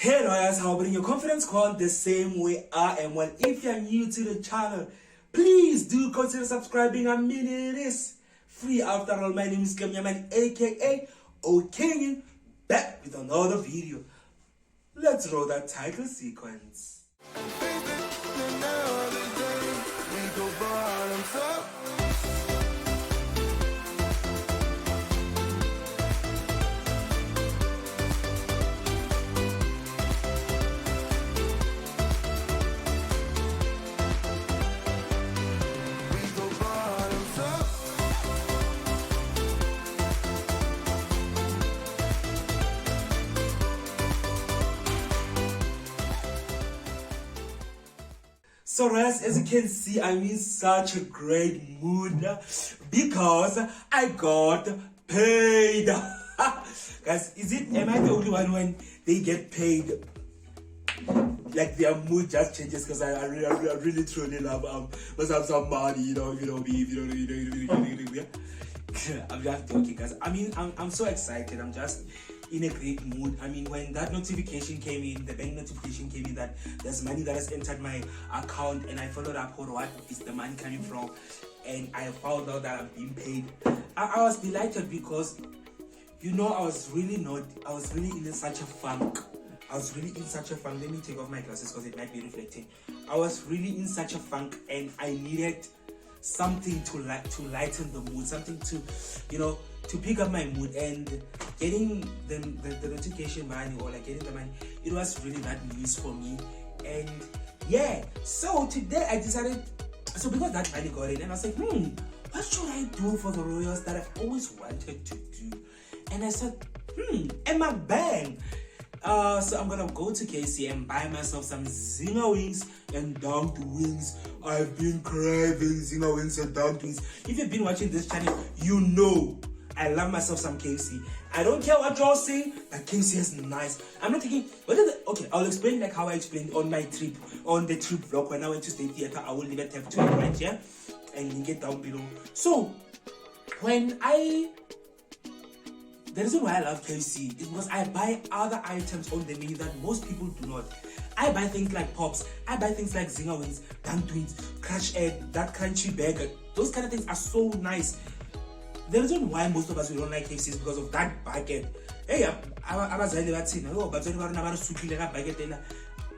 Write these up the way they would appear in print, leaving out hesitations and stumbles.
Hey lawyers, how about your confidence call the same way I am? Well, if you're new to the channel, please do consider subscribing. I mean, it is free after all. My name is Kamyaman, aka O'Kenyan, back with another video. Let's roll that title sequence. So as you can see, I'm in such a great mood because I got paid. Guys, am I the only one when they get paid? Like their mood just changes because I really truly love must have some money, you know, I'm just joking, guys. I mean, I'm so excited. I'm just in a great mood. I mean, when that notification came in, the bank notification came in that there's money that has entered my account, and I followed up on what is the money coming from, and I found out that I'm being paid. I was delighted because, you know, I was really in such a funk. Let me take off my glasses because it might be reflecting. I was really in such a funk, and I needed something to lighten the mood, something to, you know, to pick up my mood. And getting the notification money, or like getting the money, it was really that news for me. And yeah, so today I decided, so because that money got in, and I was like, what should I do for the royals that I've always wanted to do? And I said, and Mukbang. So I'm gonna go to KFC and buy myself some zinger wings and dunked wings. I've been craving zinger wings and dunked wings. If you've been watching this channel, you know I love myself some KFC. I don't care what y'all say, but KFC is nice. I'm not thinking, okay, I'll explain like how I explained on my trip, on the trip vlog when I went to State Theater. I will leave a tab to it right here and link it down below. So the reason why I love KFC is because I buy other items on the menu that most people do not. I buy things like pops, I buy things like zinger wings, dunked wings, crush egg, that crunchy burger. Those kind of things are so nice. The reason why most of us we don't like KFC is because of that bucket. Hey, abazali bathina, oh, bathina ba rona ba re sutlile ka bucket ela.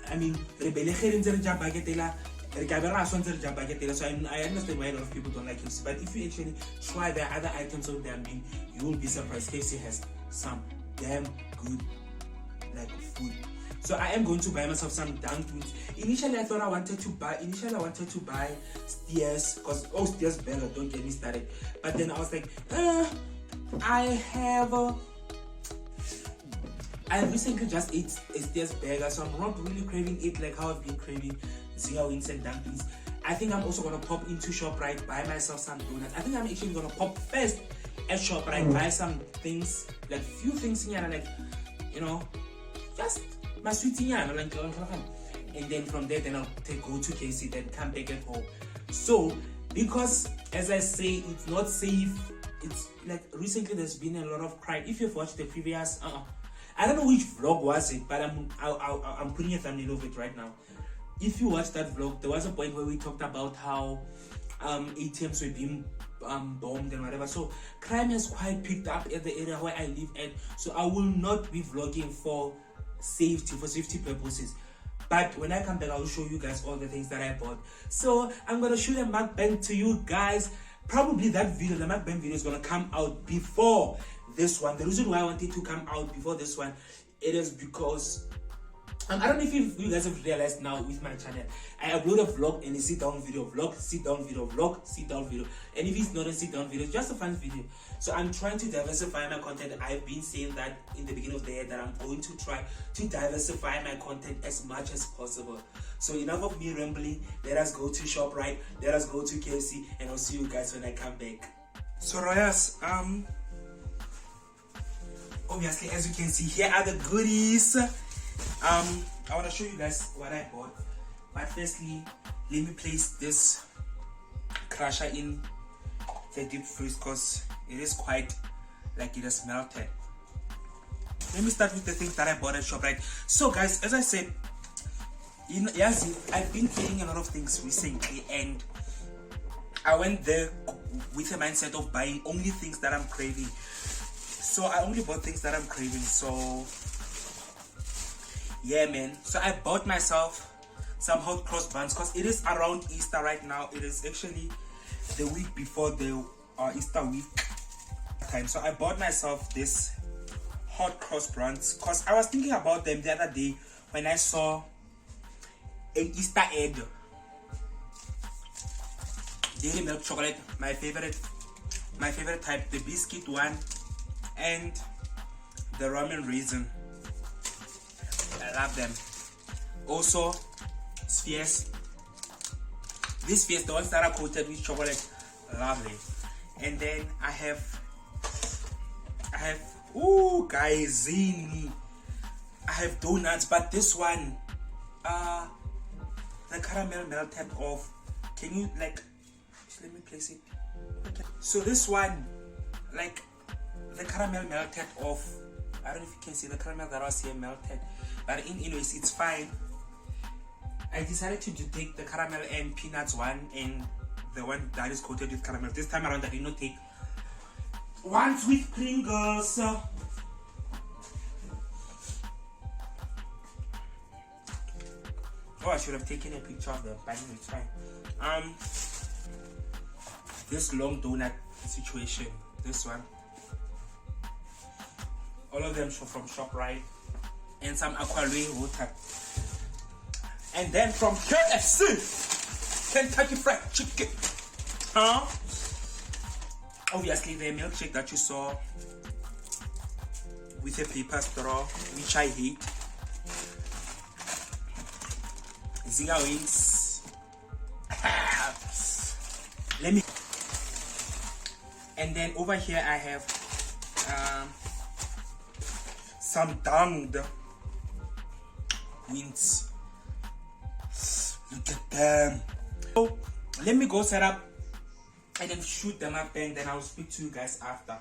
I mean, re belegere ntse re ja bucket ela. So I understand why a lot of people don't like KFC, but if you actually try the other items on their menu, you will be surprised. KFC has some damn good like food. So I am going to buy myself some dunked wings. Initially I wanted to buy Steers, because Steers burger, don't get me started. But then I was like, I recently just ate a Steers burger, so I'm not really craving it like how I've been craving zinger wings and dunked wings. I think I'm also gonna pop into ShopRite, buy myself some donuts. I think I'm actually gonna pop first at ShopRite, buy some things, like few things in here, like, you know, just my sweet in here, like, and then from there, then I'll go to KFC, then come back at home. So because, as I say, it's not safe. It's like recently there's been a lot of crime. If you've watched the previous, I don't know which vlog was it, but I'm putting a thumbnail of it right now. If you watch that vlog, there was a point where we talked about how ATMs were being bombed and whatever. So crime has quite picked up at the area where I live at. So I will not be vlogging for safety purposes. But when I come back, I will show you guys all the things that I bought. So I'm gonna shoot a mukbang to you guys. Probably that video, the mukbang video, is gonna come out before this one. The reason why I wanted to come out before this one, it is because I don't know if you guys have realized now with my channel, I upload a vlog and a sit down video, vlog, sit down video, vlog, sit down video. And if it's not a sit down video, it's just a fun video. So I'm trying to diversify my content. I've been saying that in the beginning of the year that I'm going to try to diversify my content as much as possible. So enough of me rambling. Let us go to ShopRite, let us go to KFC, and I'll see you guys when I come back. So Royas, obviously, as you can see, here are the goodies. I want to show you guys what I bought, but firstly let me place this crusher in the deep freeze because it is quite like it has melted. let me start with the things that I bought at ShopRite. So guys, as I said, you know, yes, I've been creating a lot of things recently, and I went there with a mindset of buying only things that I'm craving. So I only bought things that I'm craving. So yeah, man. So I bought myself some hot cross buns because it is around Easter right now. It is actually the week before the Easter week time. So I bought myself this hot cross buns because I was thinking about them the other day when I saw an Easter egg. Dairy milk chocolate, my favorite type, the biscuit one and the ramen raisin. I love them. Also spheres, these spheres, the ones that are coated with chocolate, lovely. And then I have ooh guys, zini, I have donuts, but this one the caramel melted off. Can you like let me place it? Okay. So this one, like the caramel melted off. I don't know if you can see the caramel that was here melted, but anyways, it's fine. I decided to take the caramel and peanuts one and the one that is coated with caramel. This time around I did not take ones with Pringles. Oh, I should have taken a picture of them, but it's fine. This long donut situation, this one, all of them from ShopRite, and some Aqualway water, and then from KFC, Kentucky Fried Chicken. Obviously the milkshake that you saw with a paper straw, which I hate. Ziga wings. Let me. And then over here I have some dunked wings. Look at them. So let me go set up and then shoot them up, and then I'll speak to you guys after.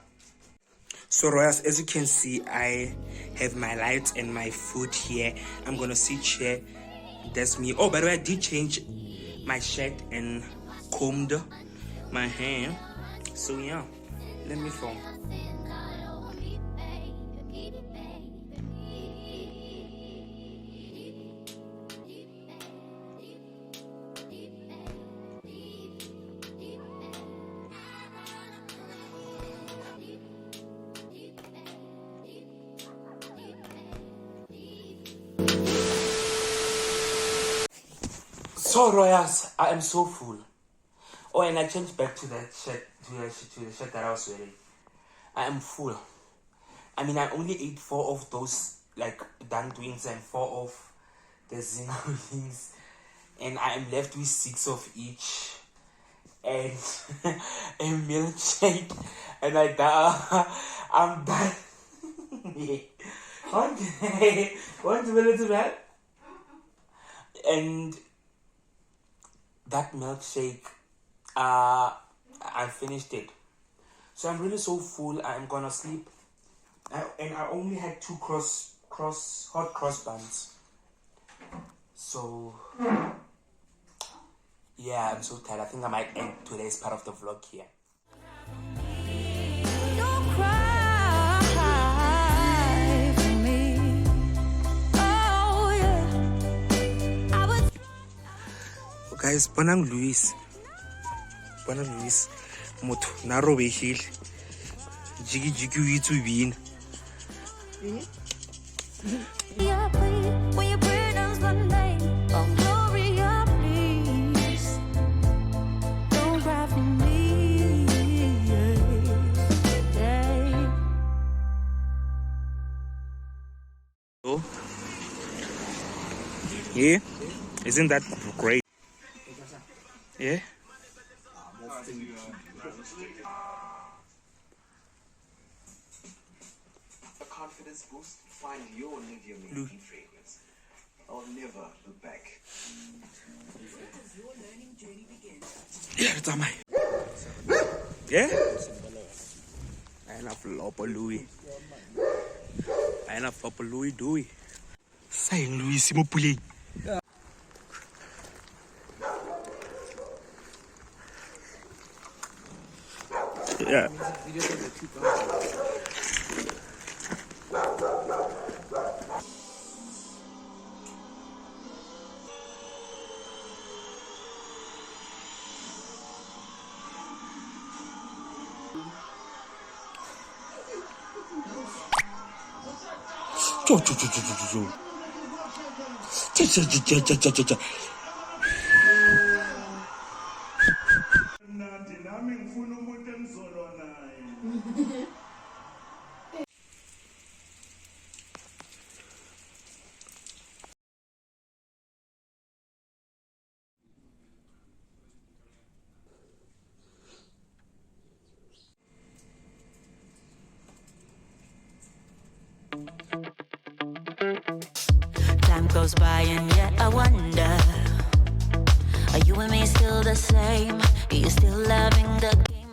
So Royals, as you can see, I have my lights and my food here. I'm gonna sit here. That's me. Oh, by the way, I did change my shirt and combed my hair. So yeah, let me film. So Royals, I am so full. Oh, and I changed back to that shirt, to the shirt that I was wearing. I am full. I mean, I only ate 4 of those like dunked wings and 4 of the zinger wings, and I am left with 6 of each, and a milkshake, and I'm done. One minute back, and that milkshake, I finished it. So I'm really so full. I'm gonna sleep. And I only had 2 hot cross buns. So yeah, I'm so tired. I think I might end today's part of the vlog here. Don't cry for me. Oh yeah. I was Guys, Bonang Luis. Moto naro behil. Jigi witu bin. when you pronounce my name. Oh Gloria, please. Don't cry for me. Yeah. Oh. Yeah? Isn't that great? Yeah? A confidence boost. Find your Nivea making fragrance. I'll never look back. Yeah, it's on my. Yeah? I love Lopo Louis. I Aina Papa Louis Dewey. Saying Louis Simopule. Yeah. Time goes by and yet I wonder, are you and me still the same? Are you still loving the game?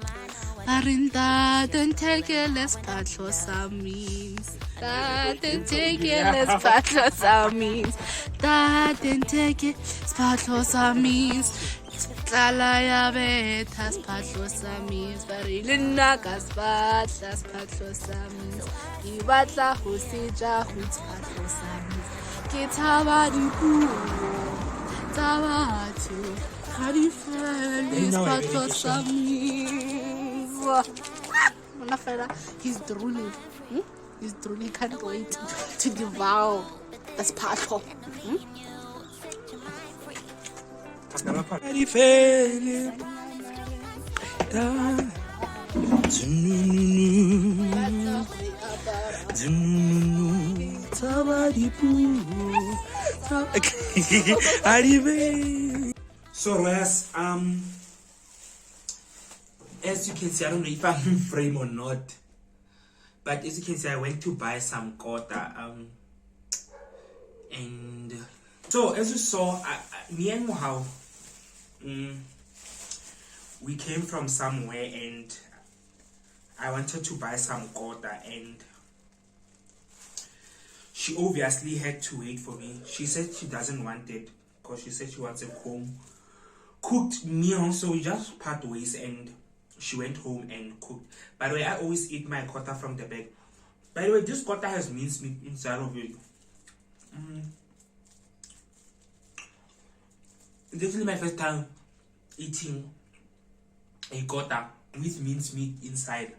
Arinda, don't take it, let's patch some means. That didn't take it, let's patch some means. That didn't take it, patch some means. Talaya betas patch some means. Barilina gaspat, let's patch some means. Iwatla husija, who's patch some means. Kitabadi poo, Tabatu, Harifel, patch some means. He's drooling. He's drooling. Can't wait to devour this parcel. So Ras, as you can see, I don't know if I'm in frame or not, but as you can see, I went to buy some kota, and so as you saw, me and Mohau, we came from somewhere, and I wanted to buy some kota, and she obviously had to wait for me. She said she doesn't want it because she said she wants a home cooked meal, so we just part ways, and she went home and cooked. By the way, I always eat my kota from the bag. By the way, this kota has minced meat inside of it. This is my first time eating a kota with minced meat inside.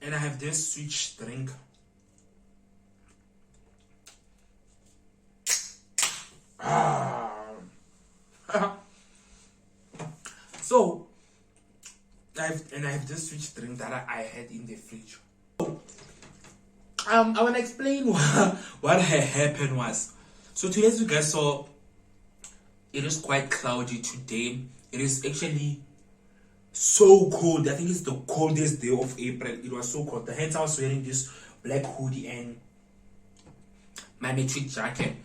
And I have this switch drink. So I have this switch drink that I had in the fridge. So, I want to explain what had happened was. So today, as you guys saw, it is quite cloudy today. It is actually so cold. I think it's the coldest day of April. It was so cold. Hence, I was wearing this black hoodie and my metric jacket.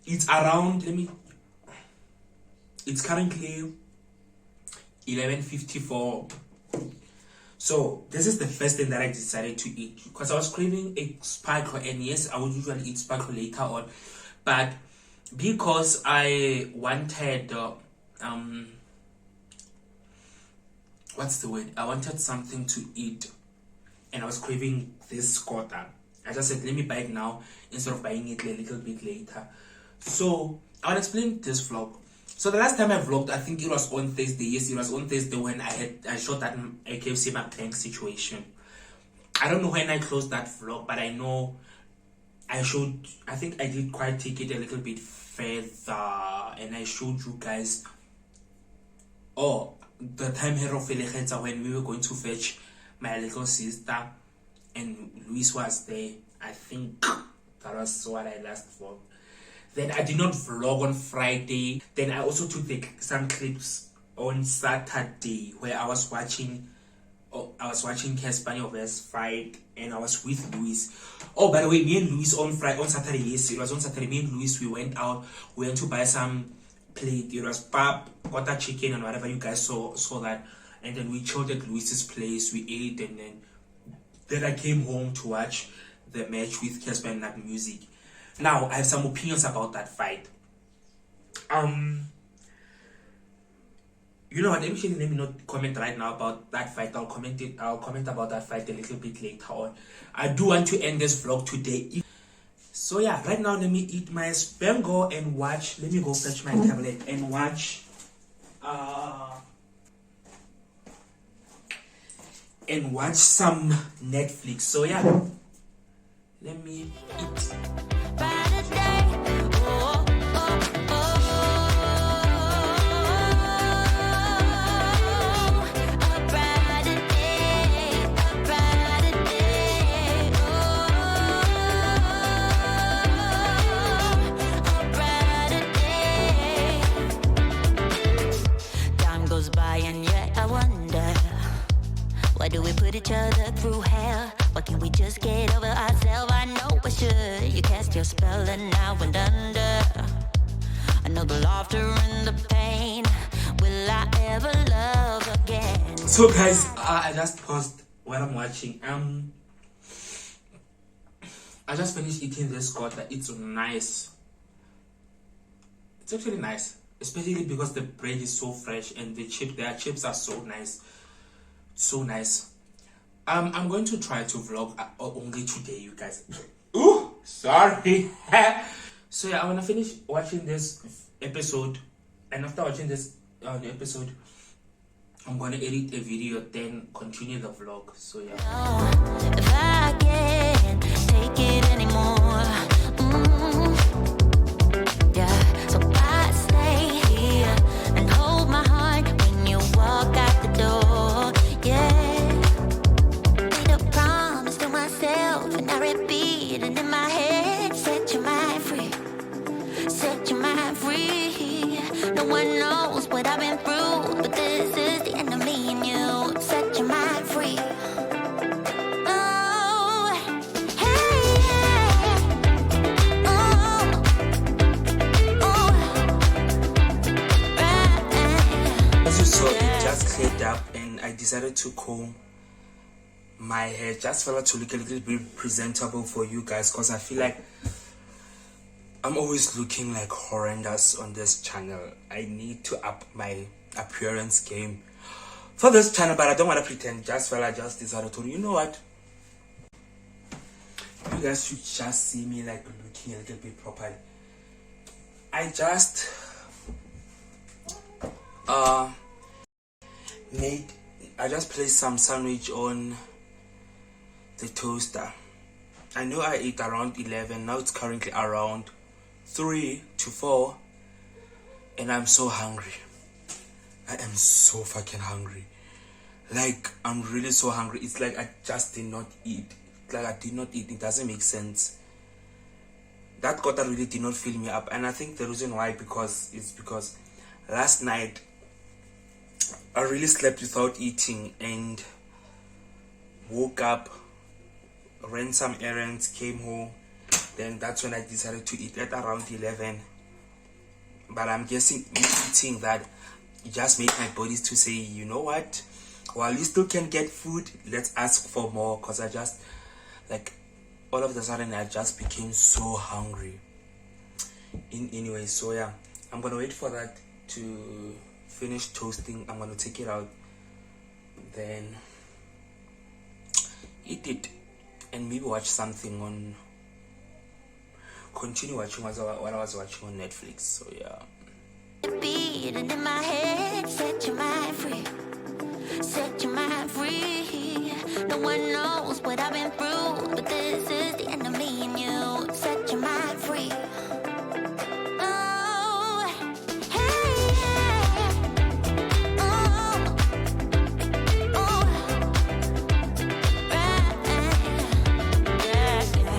It's around. It's currently 11:54. So this is the first thing that I decided to eat because I was craving a sparkle, and yes, I would usually eat sparkle later on, but because I wanted what's the word? I wanted something to eat, and I was craving this kota. I just said, let me buy it now instead of buying it a little bit later. So I'll explain this vlog. So the last time I vlogged, I think it was on Thursday. Yes, it was on Thursday when I shot that KFC Mukbang situation. I don't know when I closed that vlog, but I know I think I did quite take it a little bit further, and I showed you guys the time here of when we were going to fetch my little sister and Luis was there. I think that was what I last vlogged. Then I did not vlog on Friday. Then I also took some clips on Saturday where I was watching Caspania vs fight, and I was with Luis. Oh, by the way, me and Luis on Saturday, yes, it was on Saturday. Me and Luis, we went out. We went to buy some plate. It was pap, quarter chicken, and whatever you guys saw that. And then we chilled at Luis's place. We ate, and then I came home to watch the match with Casper and Nut Music. Now I have some opinions about that fight. You know what? Actually, let me not comment right now about that fight. I'll comment about that fight a little bit later on. I do want to end this vlog today. So yeah, right now let me eat my spango and watch. Let me go fetch my tablet and watch. And watch some Netflix. So yeah, let me eat. Why do we put each other through hell? Why can't we just get over ourselves? I know I should. You cast your spell and now went under. I know the laughter and the pain. Will I ever love again? So guys, I just paused while I'm watching. I just finished eating this quarter. It's nice. It's actually nice, especially because the bread is so fresh and their chips are so nice. So nice. I'm going to try to vlog only today, you guys. Ooh, sorry. So yeah, I want to finish watching this episode, and after watching this episode, I'm gonna edit a video, then continue the vlog. So yeah. If I can't take it anymore, yeah. So I stay here and hold my heart when you walk out the door. Yeah, made a promise to myself and I repeat it in my head. Set your mind free, set your mind free. No one knows what I've been through, but this is the end of me and you. Set your mind free. Oh, hey, yeah. Oh, right. As you saw, it just cleared up, and I decided to comb my hair just for it to look a little bit presentable for you guys, because I feel like I'm always looking like horrendous on this channel. I need to up my appearance game for this channel, but I don't want to pretend. Just I just decided to, you know what, you guys should just see me like looking a little bit properly. I just placed some sandwich on the toaster. I know I ate around 11. Now it's currently around 3 to 4, and I'm so hungry. I am so fucking hungry. Like, I'm really so hungry. It's like I just did not eat. Like, I did not eat. It doesn't make sense. That quota really did not fill me up, and I think the reason why is because last night I really slept without eating and woke up, ran some errands, came home. Then that's when I decided to eat at around 11. But I'm guessing eating that just made my body to say, you know what, while you still can get food, let's ask for more. Because I just, like, all of a sudden I just became so hungry. Anyway, so yeah, I'm gonna wait for that to finish toasting. I'm gonna take it out, then eat it, and maybe watch something on, continue watching what I was watching on Netflix. So yeah. Beating in my head, set your mind free, set your mind free. No one knows what I've been through, but this is the end of me and you. Set your mind free. Oh, hey, yeah. Oh, right, yeah.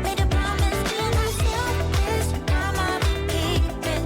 Made a promise to myself, this time I'll keep it.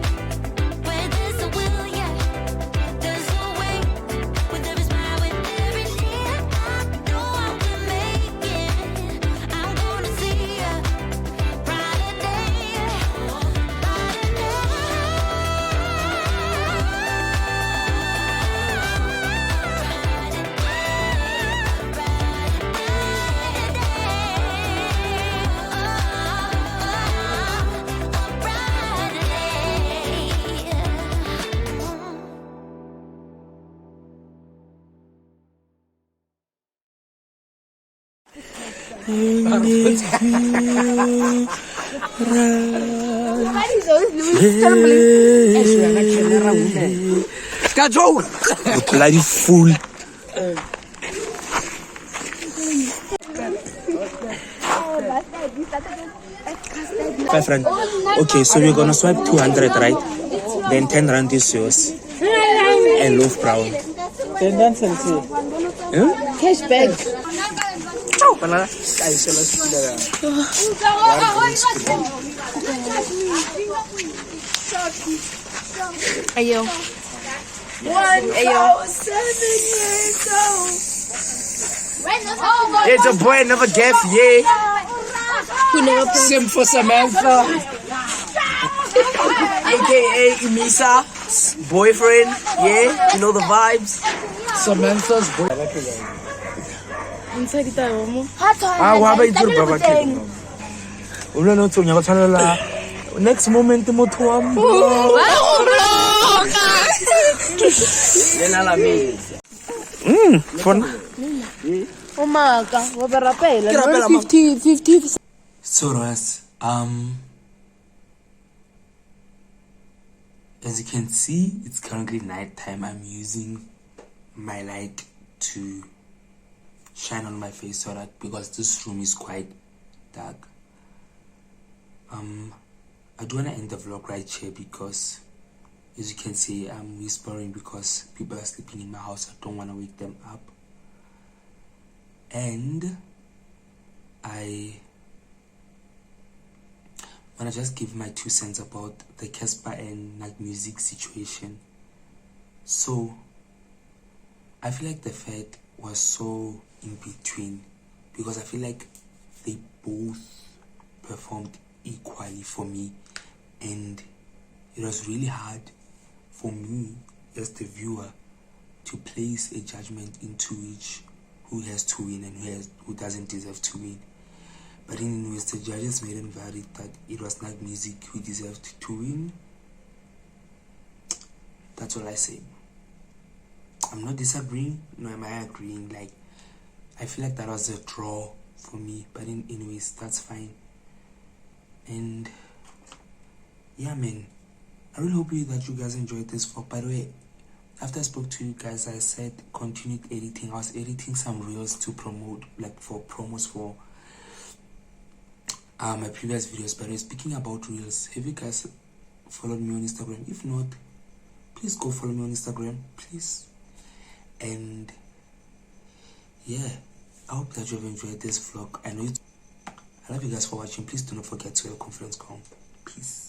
Bloody fool. $5. Okay, so we're gonna swipe 200, right? Then 10 rand is yours. And loaf brown. Cash bag. Ayo. It's a boy, never gave, yeah. Who never Sim for Samantha. AKA Imisa, boyfriend, yeah. You know the vibes. Samantha's boyfriend. Next moment, motho wa So Ross, as you can see, it's currently night time. I'm using my light to shine on my face so that because this room is quite dark. I do want to end the vlog right here because as you can see, I'm whispering because people are sleeping in my house. I don't want to wake them up. And I want to just give my 2 cents about the Casper and night music situation. So I feel like the fight was so in between because I feel like they both performed equally for me, and it was really hard for me as the viewer to place a judgment into who has to win and who doesn't deserve to win. But anyways, the judges made it valid that it was Night Music who deserved to win. That's all I say. I'm not disagreeing, nor am I agreeing. Like, I feel like that was a draw for me. But anyways, that's fine. And yeah, man, I really hope that you guys enjoyed this vlog. By the way, after I spoke to you guys, I said continued editing. I was editing some reels to promote, like for promos for my previous videos. But speaking about reels, have you guys followed me on Instagram? If not, please go follow me on Instagram, please. And yeah, I hope that you have enjoyed this vlog. I love you guys for watching. Please do not forget to your conference call. Peace.